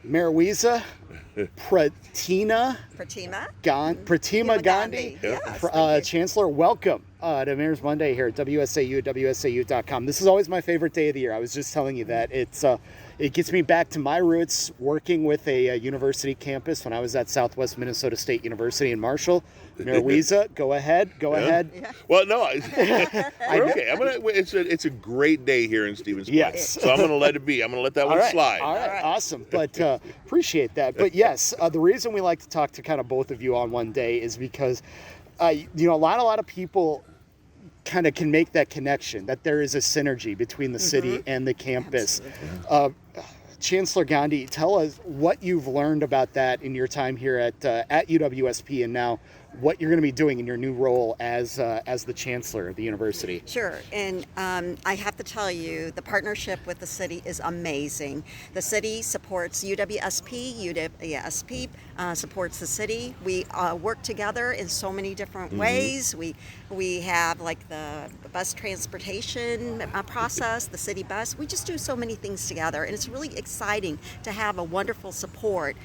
Mayor Wiza, Pratima Gandhi, Yes, Chancellor, welcome to Mayor's Monday here at WSAU, WSAU.com. This is always my favorite day of the year. I was just telling you that. It gets me back to my roots working with a university campus when I was at Southwest Minnesota State University in Marshall. Mayor Wiza, go ahead. Yeah. Well, no, we're okay. It's a great day here in Stevens Point. Yes. So I'm going to let it be. I'm going to let that one slide. All right, awesome. But appreciate that. But yes, the reason we like to talk to kind of both of you on one day is because, a lot of people kind of can make that connection, that there is a synergy between the city and the campus. Chancellor Gandhi, tell us what you've learned about that in your time here at UWSP, and now what you're going to be doing in your new role as the Chancellor of the university. Sure, and I have to tell you, the partnership with the city is amazing. The city supports UWSP supports the city. We work together in so many different ways. We have like the bus transportation process, the city bus. We just do so many things together, and it's really exciting to have a wonderful support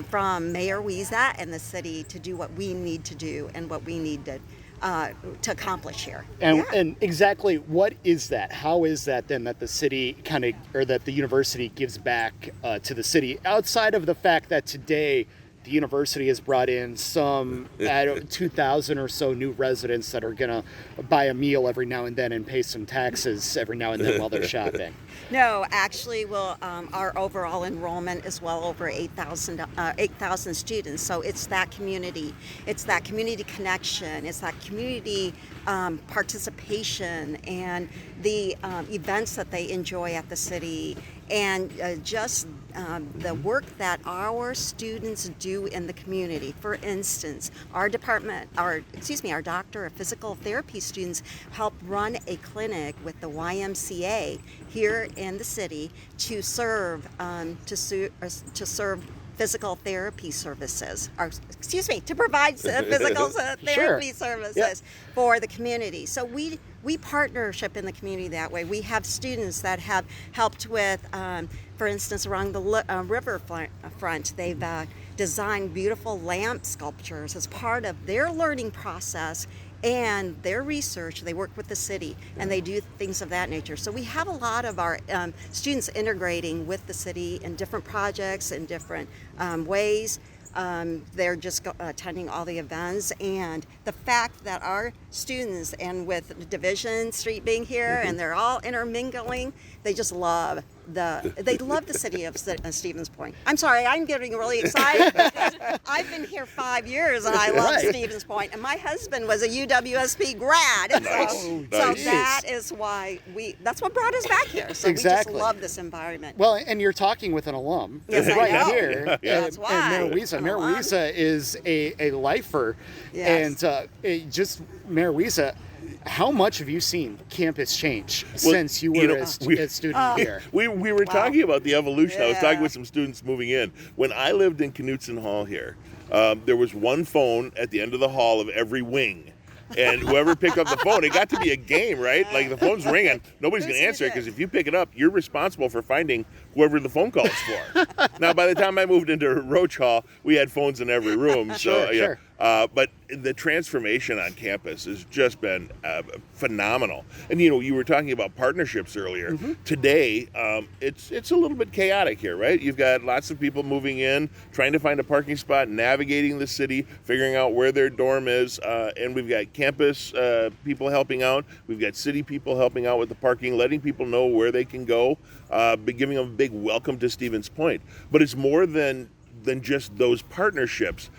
from Mayor Wiza and the city to do what we need to do and what we need to accomplish here. And exactly what is that? How is that then that the city that the university gives back to the city, outside of the fact that today the university has brought in some 2,000 or so new residents that are going to buy a meal every now and then and pay some taxes every now and then while they're shopping? No, actually, our overall enrollment is well over 8,000 students. So it's that community. It's that community connection. It's that community participation and the events that they enjoy at the city, and just the work that our students do in the community. For instance, our Doctor of Physical Therapy students help run a clinic with the YMCA here in the city to serve physical therapy services, to provide physical therapy services for the community. So we partnership in the community that way. We have students that have helped with, for instance, along the river front, they've designed beautiful lamp sculptures as part of their learning process and their research. They work with the city and they do things of that nature. So we have a lot of our students integrating with the city in different projects in different ways. They're just attending all the events, and the fact that our students, and with Division Street being here and they're all intermingling, they just love the city of Stevens Point. I'm sorry, I'm getting really excited because I've been here 5 years and I love Stevens Point, and my husband was a UWSP grad, and so that is why that's what brought us back here. So we just love this environment. Well, and you're talking with an alum here. That's why. And Mayor Wiza is a lifer, and just Mayor Wiza, how much have you seen campus change since you were a student here? We were talking about the evolution. I was talking with some students moving in. When I lived in Knutson Hall here, there was one phone at the end of the hall of every wing. And whoever picked up the phone, it got to be a game, right? Like the phone's ringing, nobody's going to answer it, because if you pick it up, you're responsible for finding whoever the phone call is for. Now, by the time I moved into Roach Hall, we had phones in every room. So, sure. But the transformation on campus has just been phenomenal. And you were talking about partnerships earlier. Today, it's a little bit chaotic here, right? You've got lots of people moving in, trying to find a parking spot, navigating the city, figuring out where their dorm is, and we've got campus people helping out. We've got city people helping out with the parking, letting people know where they can go, giving them a big welcome to Stevens Point. But it's more than just those partnerships.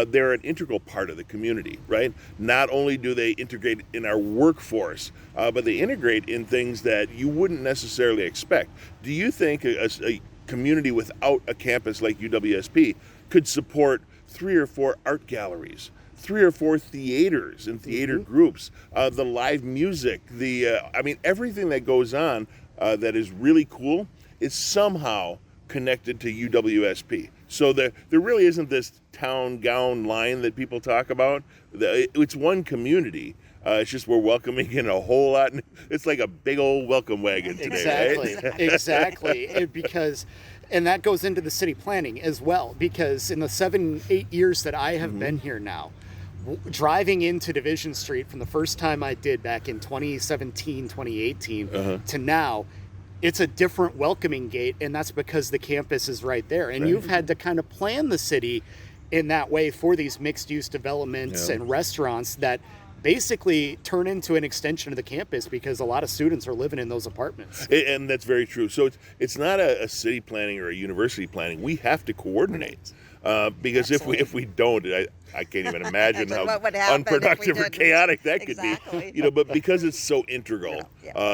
They're an integral part of the community, right? Not only do they integrate in our workforce, but they integrate in things that you wouldn't necessarily expect. Do you think a community without a campus like UWSP could support 3 or 4 art galleries, 3 or 4 theaters and theater groups, the live music, everything that goes on that is really cool is somehow connected to UWSP. So there really isn't this town gown line that people talk about. It's one community. It's just we're welcoming in a whole lot. It's like a big old welcome wagon today. Exactly. Because And that goes into the city planning as well, because in the 7-8 years that I have been here now, driving into Division Street from the first time I did back in 2017, 2018 to now, it's a different welcoming gate, and that's because the campus is right there. And you've had to kind of plan the city in that way for these mixed-use developments and restaurants that basically turn into an extension of the campus, because a lot of students are living in those apartments. And that's very true. So it's not a city planning or a university planning. We have to coordinate. Because if we don't, I can't even imagine how unproductive or chaotic that could be. You know, but because it's so integral,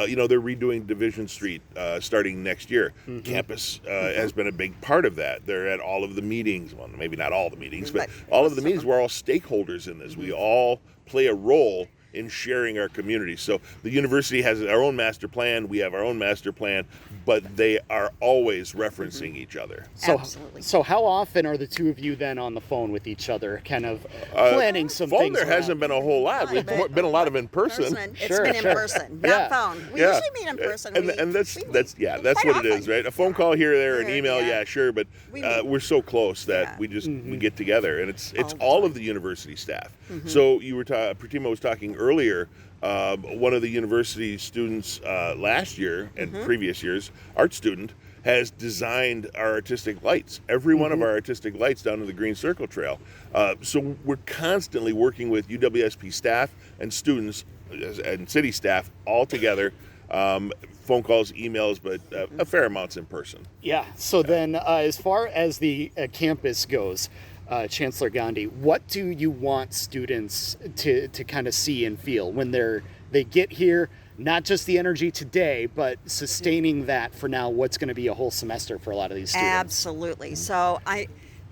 you know, they're redoing Division Street starting next year. Campus has been a big part of that. They're at all of the meetings. Well, maybe not all the meetings, but all of the meetings. We're all stakeholders in this. We all play a role in sharing our community. So the university has our own master plan, we have our own master plan, but they are always referencing each other. Absolutely. So how often are the two of you then on the phone with each other, kind of planning some phone, things? There hasn't been a whole lot. It's been a lot of in person. It's been in person, not phone. We usually meet in person. And that's what it is, right? A phone call here or there, an email, sure, but we're so close that we just we get together, and it's all of the university staff. So you were Pratima was talking earlier. One of the university students last year and previous years, art student, has designed our artistic lights. Every one of our artistic lights down to the Green Circle Trail. So we're constantly working with UWSP staff and students and city staff all together. Phone calls, emails, but a fair amount's in person. Yeah. So then, as far as the campus goes, Chancellor Gandhi, what do you want students to kind of see and feel when they get here? Not just the energy today, but sustaining that for now, what's going to be a whole semester for a lot of these students. Absolutely. So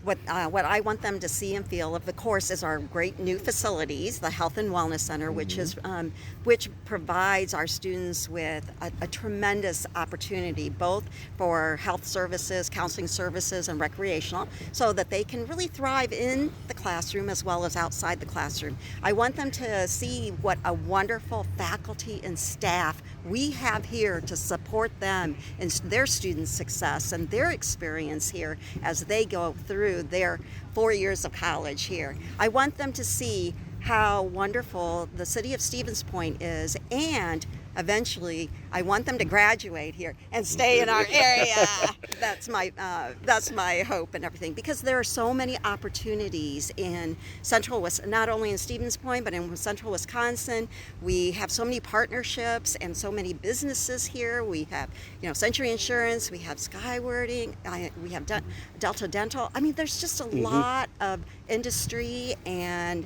what I want them to see and feel, of course, is our great new facilities, the Health and Wellness Center, which provides our students with a tremendous opportunity, both for health services, counseling services, and recreational, so that they can really thrive in the classroom as well as outside the classroom. I want them to see what a wonderful faculty and staff we have here to support them in their students' success and their experience here as they go through their 4 years of college here. I want them to see how wonderful the city of Stevens Point is, and eventually I want them to graduate here and stay in our area. That's my hope and everything, because there are so many opportunities in Central West, not only in Stevens Point, but in Central Wisconsin. We have so many partnerships and so many businesses here. We have, Century Insurance, we have Skywarding, we have Delta Dental. I mean, there's just a lot of industry and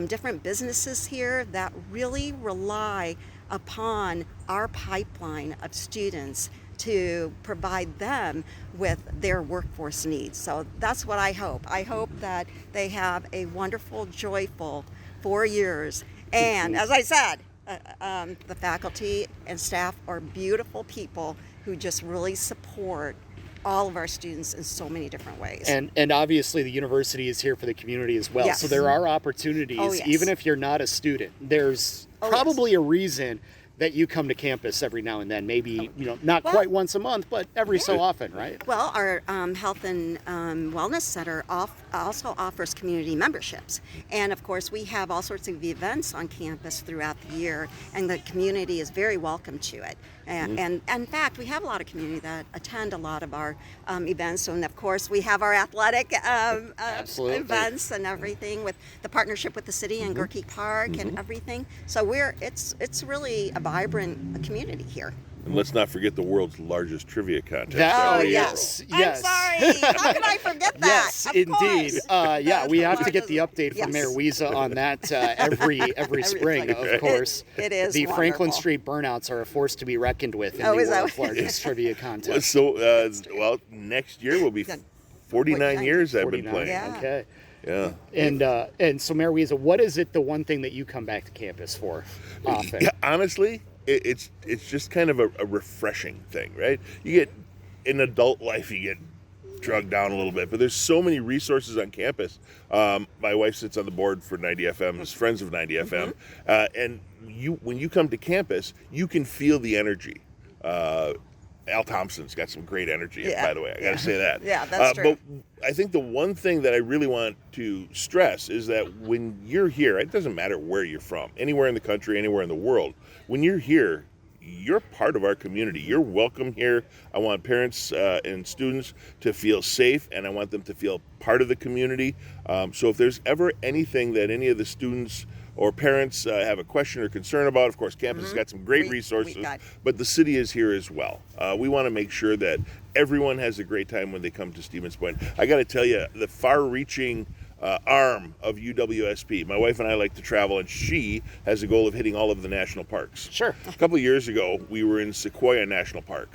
different businesses here that really rely upon our pipeline of students to provide them with their workforce needs. So that's what I hope. I hope that they have a wonderful, joyful 4 years. And as I said, the faculty and staff are beautiful people who just really support all of our students in so many different ways. And obviously the university is here for the community as well. Yes. So there are opportunities, even if you're not a student. There's probably a reason that you come to campus every now and then, maybe not quite once a month, but every so often, right? Well, our Health and Wellness Center also offers community memberships. And of course, we have all sorts of events on campus throughout the year, and the community is very welcome to it. And in fact, we have a lot of community that attend a lot of our events. And of course, we have our athletic events and everything, with the partnership with the city and Gerke Park and everything. So it's really a vibrant community here. And let's not forget the world's largest trivia contest. Yes. I'm sorry. How can I forget that? Yes, of indeed. Course. We have to get the update from Mayor Wiza on that every spring, of course. It is the wonderful. Franklin Street burnouts are a force to be reckoned with in the world's largest trivia contest. So, next year will be 49 years I've been playing. Yeah. Okay. Yeah. And so, Mayor Wiza, what is it the one thing that you come back to campus for often? Yeah, honestly, it's just kind of a refreshing thing, right? You get, in adult life, you get drugged down a little bit, but there's so many resources on campus. My wife sits on the board for 90 FM's Friends of 90 FM, and when you come to campus, you can feel the energy. Al Thompson's got some great energy, Yeah. by the way. I got to say that. Yeah, that's true. But I think the one thing that I really want to stress is that when you're here, it doesn't matter where you're from, anywhere in the country, anywhere in the world, when you're here, you're part of our community. You're welcome here. I want parents and students to feel safe, and I want them to feel part of the community. So if there's ever anything that any of the students or parents have a question or concern about, of course, campus has got some great resources, but the city is here as well. We want to make sure that everyone has a great time when they come to Stevens Point. I got to tell you, the far-reaching arm of UWSP. My wife and I like to travel, and she has a goal of hitting all of the national parks. Sure. A couple of years ago, we were in Sequoia National Park,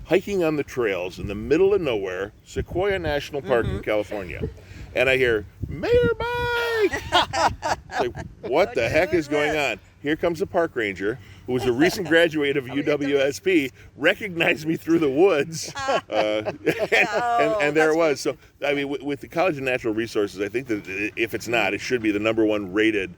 hiking on the trails in the middle of nowhere, Sequoia National Park in California. And I hear, Mayor Mike! It's like, what the heck is going on? Here comes a park ranger who was a recent graduate of UWSP, recognized me through the woods, and there it was. So, I mean, with the College of Natural Resources, I think that if it's not, it should be the #1 rated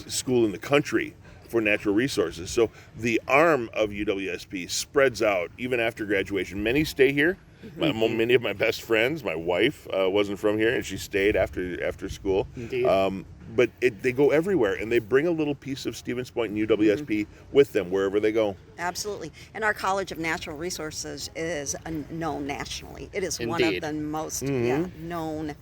school in the country for natural resources. So the arm of UWSP spreads out even after graduation. Many stay here. Many of my best friends, my wife wasn't from here, and she stayed after school. Indeed. But they go everywhere, and they bring a little piece of Stevens Point and UWSP with them wherever they go. Absolutely. And our College of Natural Resources is known nationally. It is one Indeed. of the most known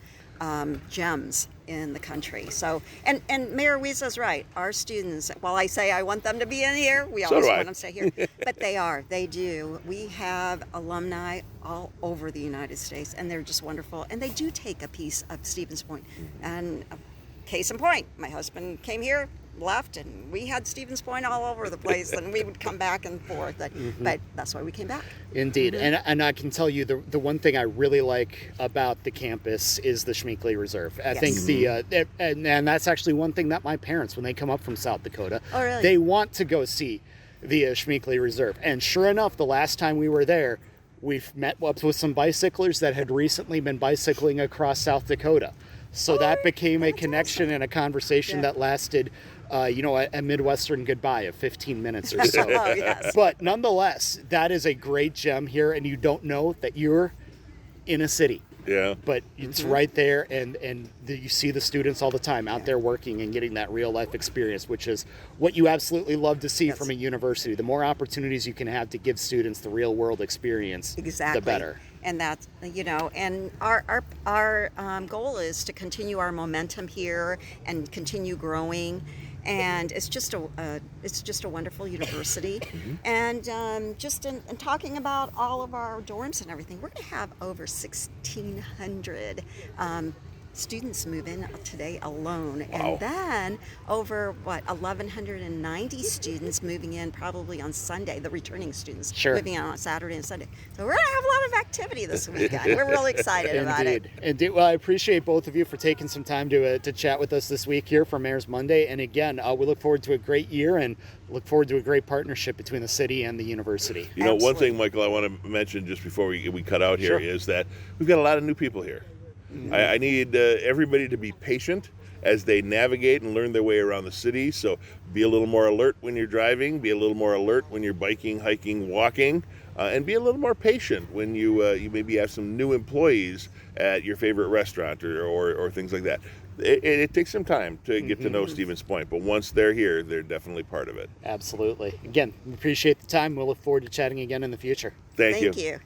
gems in the country. So, and Mayor Wiza's right. Our students, while I say I want them to be in here, we always want them to stay here. But they do. We have alumni all over the United States, and they're just wonderful. And they do take a piece of Stevens Point. And case in point, my husband came here, left, and we had Stevens Point all over the place, and we would come back and forth. But that's why we came back. Indeed. And I can tell you the one thing I really like about the campus is the Schmeekley Reserve. I think and that's actually one thing that my parents, when they come up from South Dakota, they want to go see the Schmeekley Reserve. And sure enough, the last time we were there, we've met up with some bicyclers that had recently been bicycling across South Dakota. So that became a connection and a conversation that lasted, a Midwestern goodbye of 15 minutes or so. But nonetheless, that is a great gem here, and you don't know that you're in a city. Yeah. But it's right there, and you see the students all the time out there working and getting that real life experience, which is what you absolutely love to see from a university. The more opportunities you can have to give students the real world experience, the better. And that's, and our goal is to continue our momentum here and continue growing. And it's just a wonderful university. And just in talking about all of our dorms and everything, we're going to have over 1,600 students move in today alone. Wow. And then over 1,190 students moving in probably on Sunday, the returning students moving in on Saturday and Sunday. So we're going to have a lot of activity this weekend. We're really excited about it. Indeed. Well, I appreciate both of you for taking some time to chat with us this week here for Mayor's Monday. And again, we look forward to a great year and look forward to a great partnership between the city and the university. You know, one thing, Michael, I want to mention just before we cut out here is that we've got a lot of new people here. I need everybody to be patient as they navigate and learn their way around the city. So be a little more alert when you're driving, be a little more alert when you're biking, hiking, walking, and be a little more patient when you maybe have some new employees at your favorite restaurant or things like that. It takes some time to get to know Stevens Point, but once they're here, they're definitely part of it. Absolutely. Again, we appreciate the time. We'll look forward to chatting again in the future. Thank you. Thank you.